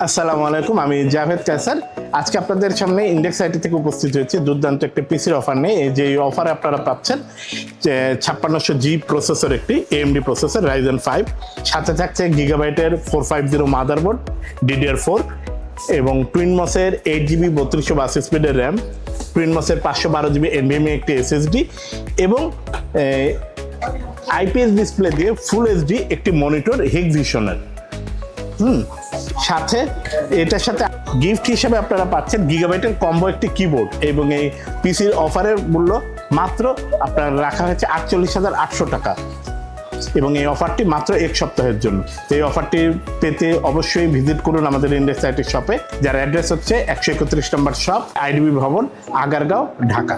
আসসালামু আলাইকুম, আমি জাভেদ কায়সার। আজকে আপনাদের সামনে ইন্ডেক্স আইটি থেকে উপস্থিত হয়েছে দুর্দান্ত একটা পিসির অফার নিয়ে। এই যে অফারে আপনারা পাচ্ছেন যে 5600G প্রসেসর, একটি AMD প্রসেসর Ryzen 5, সাথে থাকছে গিগাবাইটের 450 মাদারবোর্ড DDR4 এবং টুইনমসের 8GB 3252 স্পিডের র্যাম, টুইনমসের 512GB NVMe একটি SSD এবং IPS ডিসপ্লে দিয়ে ফুল HD একটি মনিটর হিগভিশনের। সাথে এটার সাথে গিফট হিসেবে আপনারা পাচ্ছেন গিগাবাইটের কম্বো একটি কিবোর্ড এবং এই পিসির অফারের মূল্য মাত্র আপনার রাখা হয়েছে 48,800 টাকা এবং এই অফারটি মাত্র এক সপ্তাহের জন্য। তো এই অফারটি পেতে অবশ্যই ভিজিট করুন আমাদের ইন্ডেক্স আইটির শপে, যার অ্যাড্রেস হচ্ছে 131 নম্বর শপ, IDB ভবন, আগারগাঁও, ঢাকা।